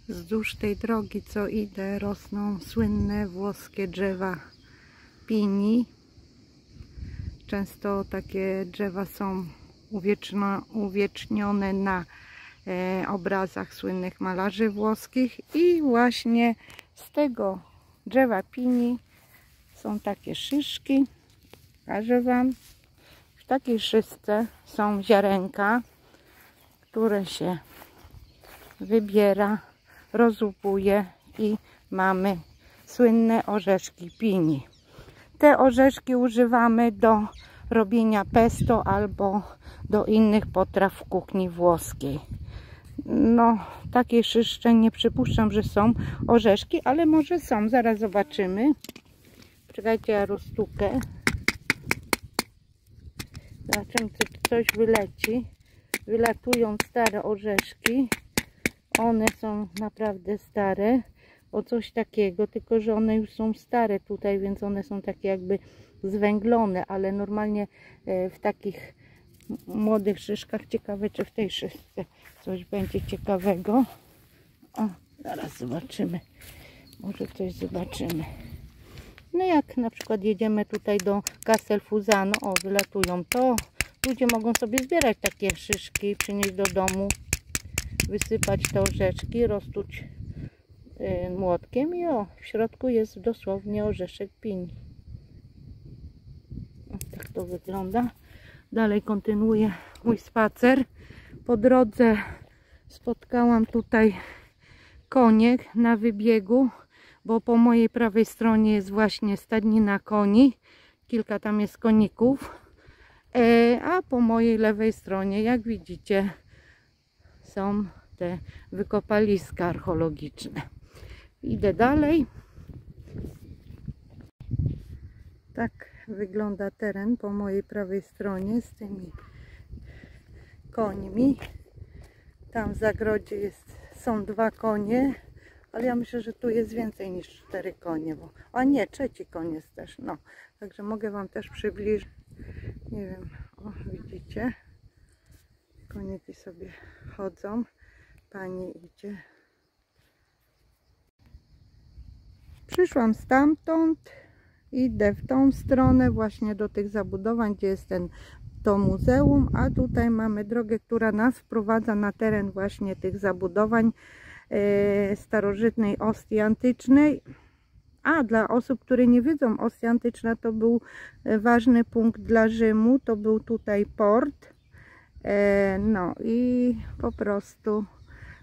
Wzdłuż tej drogi, co idę, rosną słynne włoskie drzewa pini. Często takie drzewa są uwiecznione na obrazach słynnych malarzy włoskich i właśnie z tego drzewa pini są takie szyszki. Pokażę Wam. W takiej szyszce są ziarenka, które się wybiera, rozłupuje i mamy słynne orzeszki pini. Te orzeszki używamy do robienia pesto albo do innych potraw w kuchni włoskiej. No, takiej szyszce nie przypuszczam, że są orzeszki, ale może są. Zaraz zobaczymy. Czekajcie, ja roztukę. Zobaczymy, czy coś wyleci. Wylatują stare orzeszki. One są naprawdę stare. O coś takiego, tylko że one już są stare tutaj, więc one są takie jakby zwęglone, ale normalnie w takich młodych szyszkach. Ciekawe, czy w tej szyszce coś będzie ciekawego. O, zaraz zobaczymy. Może coś zobaczymy. No jak na przykład jedziemy tutaj do Castelfusano, o, wylatują, to ludzie mogą sobie zbierać takie szyszki, przynieść do domu, wysypać te orzeszki, roztuć młotkiem i o, w środku jest dosłownie orzeszek pini. Tak to wygląda. Dalej kontynuuję mój spacer. Po drodze spotkałam tutaj konie na wybiegu, bo po mojej prawej stronie jest właśnie stadnina koni. Kilka tam jest koników. A po mojej lewej stronie, jak widzicie, są te wykopaliska archeologiczne. Idę dalej. Tak wygląda teren po mojej prawej stronie z tymi końmi. Tam w zagrodzie są 2 konie, ale ja myślę, że tu jest więcej niż 4 konie. A nie, 3 koń jest też. No, także mogę Wam też przybliżyć. Nie wiem, o, widzicie? Koniki sobie chodzą. Pani idzie. Przyszłam stamtąd, idę w tą stronę właśnie do tych zabudowań, gdzie jest to muzeum, a tutaj mamy drogę, która nas wprowadza na teren właśnie tych zabudowań starożytnej Ostii antycznej. A dla osób, które nie wiedzą, Ostia antyczna to był ważny punkt dla Rzymu, to był tutaj port. No i po prostu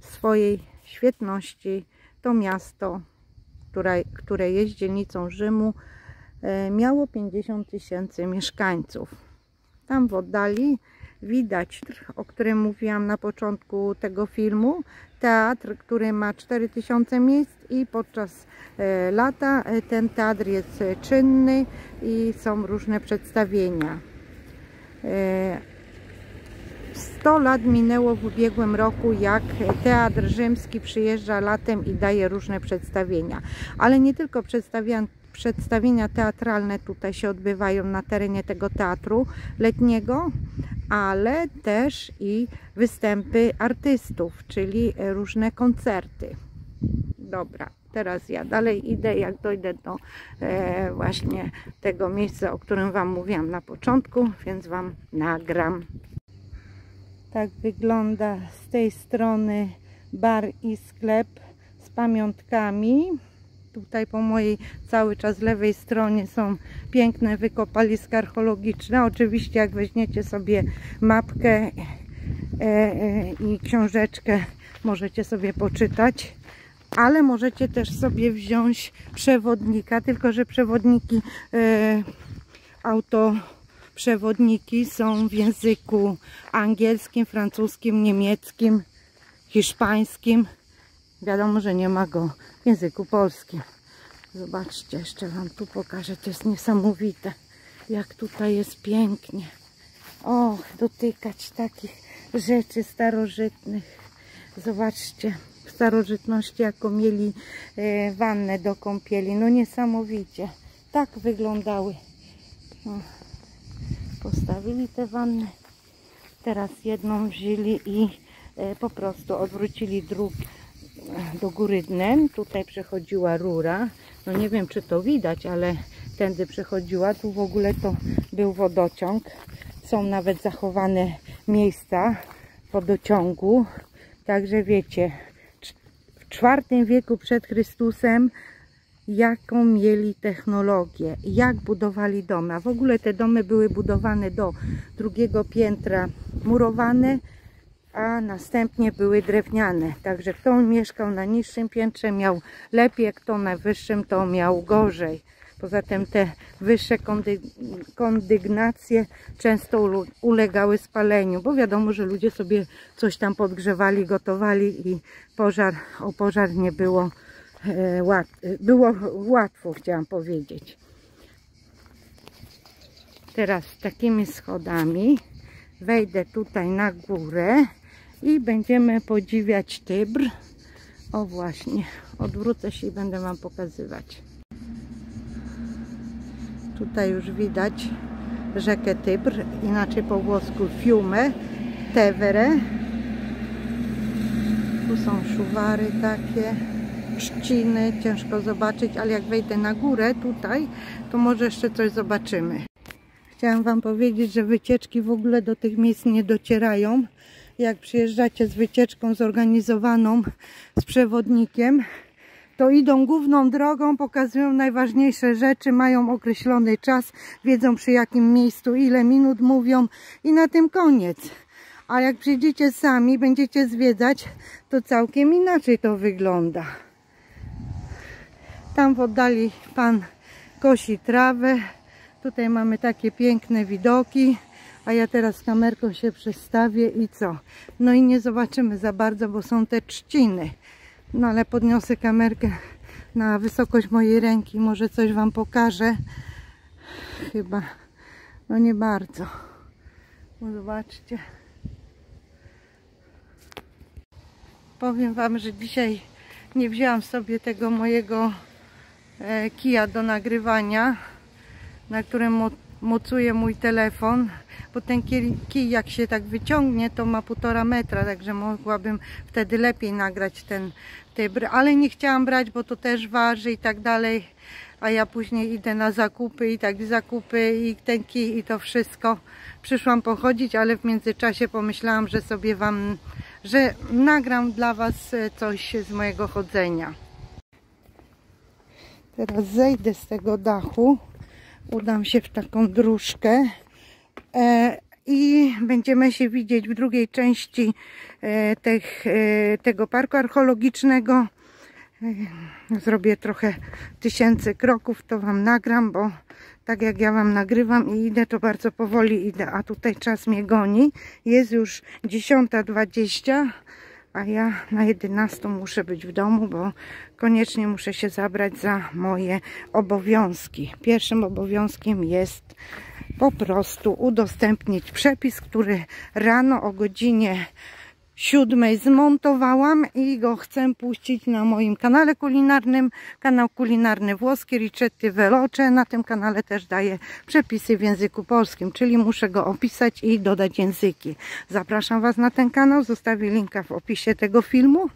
w swojej świetności to miasto, które jest dzielnicą Rzymu, miało 50 000 mieszkańców. Tam w oddali widać, o którym mówiłam na początku tego filmu, teatr, który ma 4000 miejsc i podczas lata ten teatr jest czynny i są różne przedstawienia. 100 lat minęło w ubiegłym roku, jak Teatr Rzymski przyjeżdża latem i daje różne przedstawienia. Ale nie tylko przedstawienia teatralne tutaj się odbywają na terenie tego teatru letniego, ale też i występy artystów, czyli różne koncerty. Dobra, teraz ja dalej idę, jak dojdę do właśnie tego miejsca, o którym Wam mówiłam na początku, więc Wam nagram. Tak wygląda z tej strony bar i sklep z pamiątkami. Tutaj po mojej cały czas lewej stronie są piękne wykopaliska archeologiczne. Oczywiście jak weźmiecie sobie mapkę i książeczkę, możecie sobie poczytać, ale możecie też sobie wziąć przewodnika, tylko że przewodniki przewodniki są w języku angielskim, francuskim, niemieckim, hiszpańskim. Wiadomo, że nie ma go w języku polskim. Zobaczcie, jeszcze Wam tu pokażę. To jest niesamowite, jak tutaj jest pięknie. O, dotykać takich rzeczy starożytnych. Zobaczcie, w starożytności jaką mieli wannę do kąpieli. No niesamowicie. Tak wyglądały. No. Postawili te wanny, teraz jedną wzięli i po prostu odwrócili do góry dnem. Tutaj przechodziła rura. No nie wiem, czy to widać, ale tędy przechodziła. Tu w ogóle to był wodociąg. Są nawet zachowane miejsca wodociągu. Także wiecie, w IV wieku przed Chrystusem jaką mieli technologię, jak budowali domy. A w ogóle te domy były budowane do drugiego piętra murowane, a następnie były drewniane. Także kto mieszkał na niższym piętrze miał lepiej, a kto na wyższym to miał gorzej. Poza tym te wyższe kondygnacje często ulegały spaleniu, bo wiadomo, że ludzie sobie coś tam podgrzewali, gotowali i o pożar nie było łatwo, chciałam powiedzieć. Teraz takimi schodami wejdę tutaj na górę i będziemy podziwiać Tybr. O właśnie, odwrócę się i będę wam pokazywać. Tutaj już widać rzekę Tybr, inaczej po włosku Fiume, Tevere. Tu są szuwary takie, trzciny, ciężko zobaczyć, ale jak wejdę na górę tutaj, to może jeszcze coś zobaczymy. Chciałam wam powiedzieć, że wycieczki w ogóle do tych miejsc nie docierają. Jak przyjeżdżacie z wycieczką zorganizowaną z przewodnikiem, to idą główną drogą, pokazują najważniejsze rzeczy, mają określony czas, wiedzą przy jakim miejscu, ile minut mówią i na tym koniec. A jak przyjdziecie sami, będziecie zwiedzać, to całkiem inaczej to wygląda. Tam w oddali pan kosi trawę. Tutaj mamy takie piękne widoki, a ja teraz kamerką się przestawię i co? No i nie zobaczymy za bardzo, bo są te trzciny. No ale podniosę kamerkę na wysokość mojej ręki, może coś wam pokażę. Chyba, no nie bardzo. No zobaczcie. Powiem wam, że dzisiaj nie wzięłam sobie tego mojego kija do nagrywania, na którym mocuję mój telefon, bo ten kij jak się tak wyciągnie, to ma 1,5 metra, także mogłabym wtedy lepiej nagrać ten Tybr, ale nie chciałam brać, bo to też waży i tak dalej, a ja później idę na zakupy i ten kij i to wszystko. Przyszłam pochodzić, ale w międzyczasie pomyślałam, że nagram dla was coś z mojego chodzenia. Teraz zejdę z tego dachu, udam się w taką dróżkę i będziemy się widzieć w drugiej części tego parku archeologicznego. Zrobię trochę 1000 kroków, to wam nagram, bo tak jak ja wam nagrywam i idę, to bardzo powoli idę, a tutaj czas mnie goni. Jest już 10:20, a ja na 11 muszę być w domu, bo koniecznie muszę się zabrać za moje obowiązki. Pierwszym obowiązkiem jest po prostu udostępnić przepis, który rano o godzinie 7 zmontowałam i go chcę puścić na moim kanale kulinarnym. Kanał kulinarny włoski Ricette Veloce. Na tym kanale też daję przepisy w języku polskim, czyli muszę go opisać i dodać języki. Zapraszam was na ten kanał, zostawię linka w opisie tego filmu.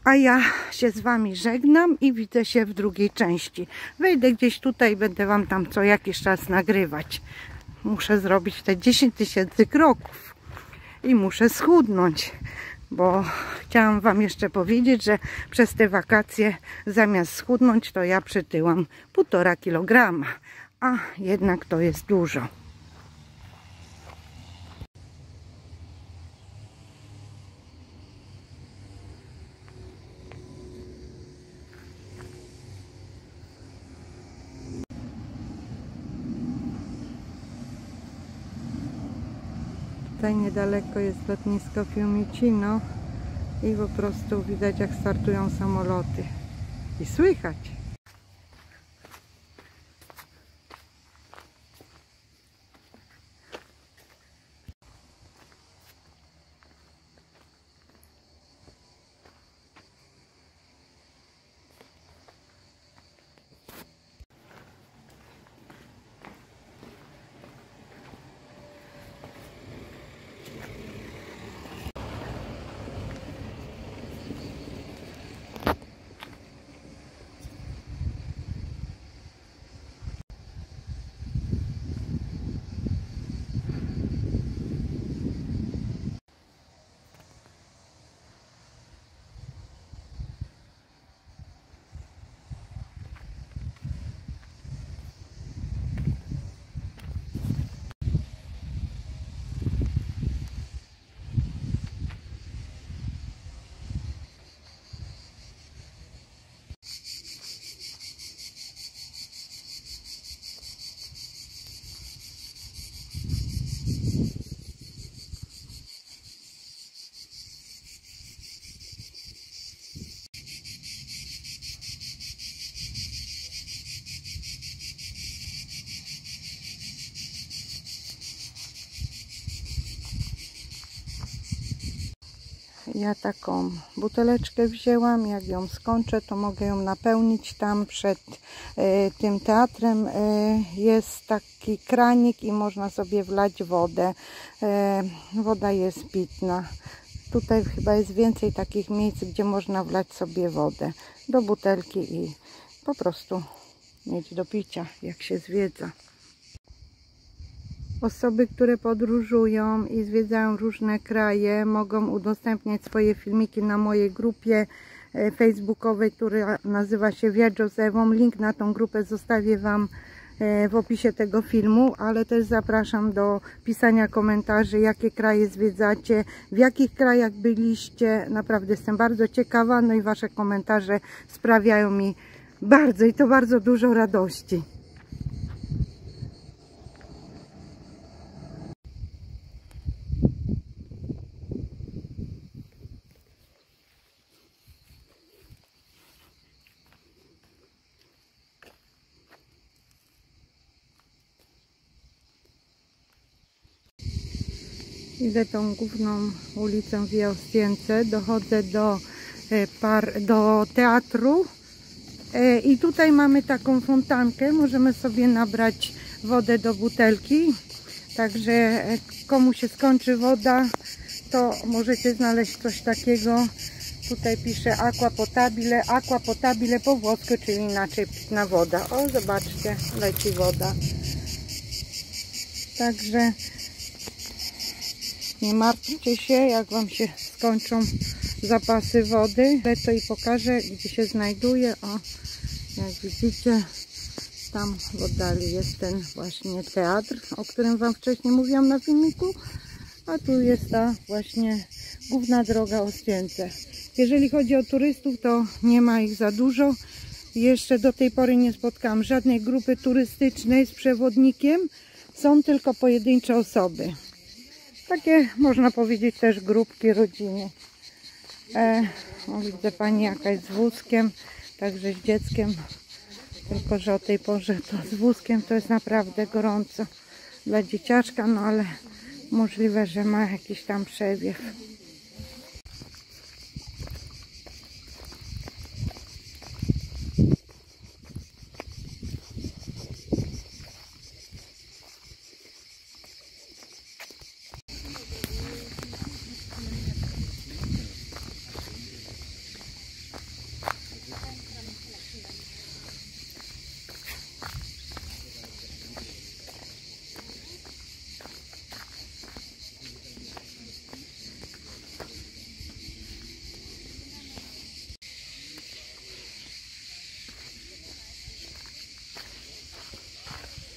A ja się z wami żegnam i widzę się w drugiej części. Wejdę gdzieś tutaj, będę wam tam co jakiś czas nagrywać. Muszę zrobić te 10 000 kroków. I muszę schudnąć, bo chciałam wam jeszcze powiedzieć, że przez te wakacje zamiast schudnąć, to ja przytyłam 1,5 kg, a jednak to jest dużo. Tutaj niedaleko jest lotnisko Fiumicino i po prostu widać, jak startują samoloty i słychać. Ja taką buteleczkę wzięłam, jak ją skończę, to mogę ją napełnić. Tam przed tym teatrem jest taki kranik i można sobie wlać wodę. Woda jest pitna. Tutaj chyba jest więcej takich miejsc, gdzie można wlać sobie wodę do butelki i po prostu mieć do picia, jak się zwiedza. Osoby, które podróżują i zwiedzają różne kraje, mogą udostępniać swoje filmiki na mojej grupie facebookowej, która nazywa się Viaggio z Ewą. Link na tą grupę zostawię Wam w opisie tego filmu, ale też zapraszam do pisania komentarzy, jakie kraje zwiedzacie, w jakich krajach byliście. Naprawdę jestem bardzo ciekawa, no i Wasze komentarze sprawiają mi bardzo i to bardzo dużo radości. Idę tą główną ulicą Via Ostiense, dochodzę do teatru i tutaj mamy taką fontankę, możemy sobie nabrać wodę do butelki, także komu się skończy woda, to możecie znaleźć coś takiego. Tutaj pisze aqua potabile po włosku, czyli inaczej pitna woda. O, zobaczcie, leci woda. Także nie martwcie się, jak Wam się skończą zapasy wody. To i pokażę, gdzie się znajduje. O, jak widzicie, tam w oddali jest ten właśnie teatr, o którym Wam wcześniej mówiłam na filmiku. A tu jest ta właśnie główna droga Ostiense. Jeżeli chodzi o turystów, to nie ma ich za dużo. Jeszcze do tej pory nie spotkałam żadnej grupy turystycznej z przewodnikiem. Są tylko pojedyncze osoby. Takie, można powiedzieć, też grupki rodziny. Widzę pani jakaś z wózkiem, także z dzieckiem. Tylko że o tej porze to z wózkiem to jest naprawdę gorąco dla dzieciaczka, no ale możliwe, że ma jakiś tam przewiew.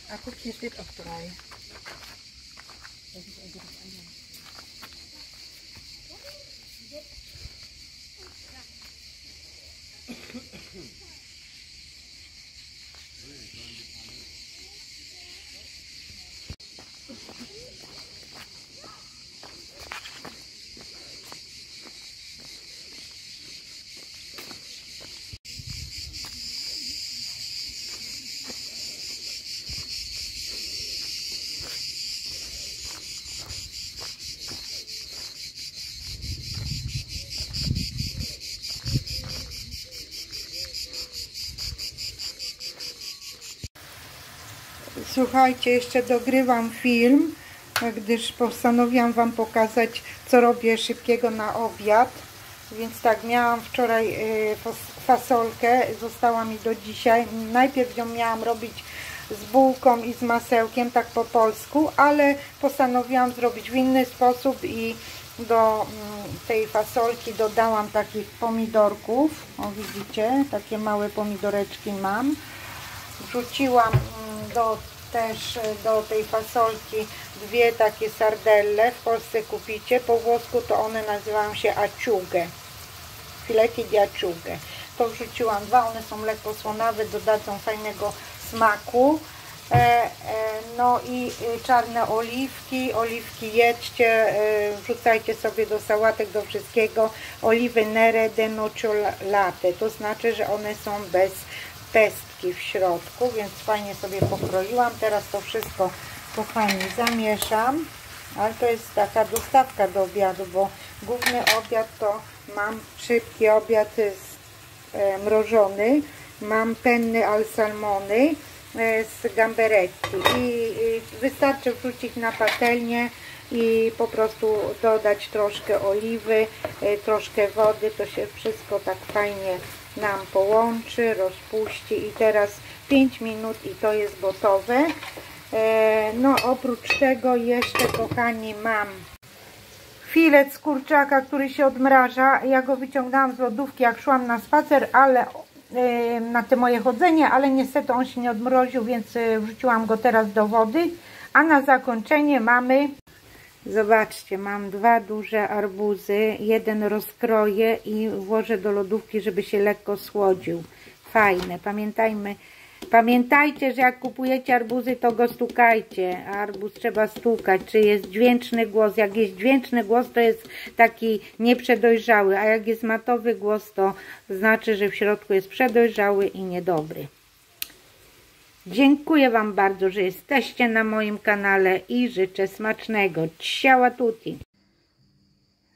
Ah, guck, hier steht auch 3. Słuchajcie, jeszcze dogrywam film, gdyż postanowiłam Wam pokazać, co robię szybkiego na obiad. Więc tak, miałam wczoraj fasolkę, została mi do dzisiaj. Najpierw ją miałam robić z bułką i z masełkiem, tak po polsku, ale postanowiłam zrobić w inny sposób i do tej fasolki dodałam takich pomidorków. O, widzicie, takie małe pomidoreczki mam. Wrzuciłam też do tej fasolki dwie takie sardelle, w Polsce kupicie, po włosku to one nazywają się acciughe, fileti di acciughe. To wrzuciłam dwa, one są lekko słonawe, dodadzą fajnego smaku. No i czarne oliwki, jedźcie, wrzucajcie sobie do sałatek, do wszystkiego, oliwy nere de nocciolate, to znaczy, że one są bez pestki w środku, więc fajnie sobie pokroiłam. Teraz to wszystko kochani zamieszam Ale to jest taka dostawka do obiadu, bo główny obiad to mam szybki obiad mrożony. Mam penny al salmony z gamberetti i wystarczy wrzucić na patelnię i po prostu dodać troszkę oliwy, troszkę wody, to się wszystko tak fajnie nam połączy, rozpuści i teraz 5 minut i to jest gotowe. No oprócz tego jeszcze, kochani, mam filet z kurczaka, który się odmraża. Ja go wyciągnęłam z lodówki, jak szłam na spacer, ale na te moje chodzenie, ale niestety on się nie odmroził, więc wrzuciłam go teraz do wody. A na zakończenie mamy, zobaczcie, mam 2 duże arbuzy, jeden rozkroję i włożę do lodówki, żeby się lekko słodził. Fajne, pamiętajcie, że jak kupujecie arbuzy, to go stukajcie. Arbuz trzeba stukać, czy jest dźwięczny głos. Jak jest dźwięczny głos, to jest taki nieprzedojrzały, a jak jest matowy głos, to znaczy, że w środku jest przedojrzały i niedobry. Dziękuję Wam bardzo, że jesteście na moim kanale i życzę smacznego. Ciao tutti!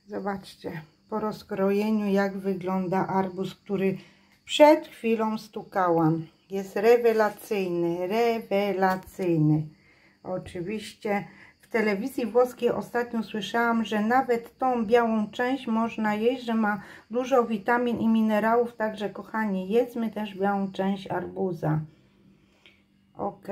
Zobaczcie po rozkrojeniu, jak wygląda arbuz, który przed chwilą stukałam. Jest rewelacyjny, rewelacyjny. Oczywiście w telewizji włoskiej ostatnio słyszałam, że nawet tą białą część można jeść, że ma dużo witamin i minerałów, także kochani, jedzmy też białą część arbuza. Ok.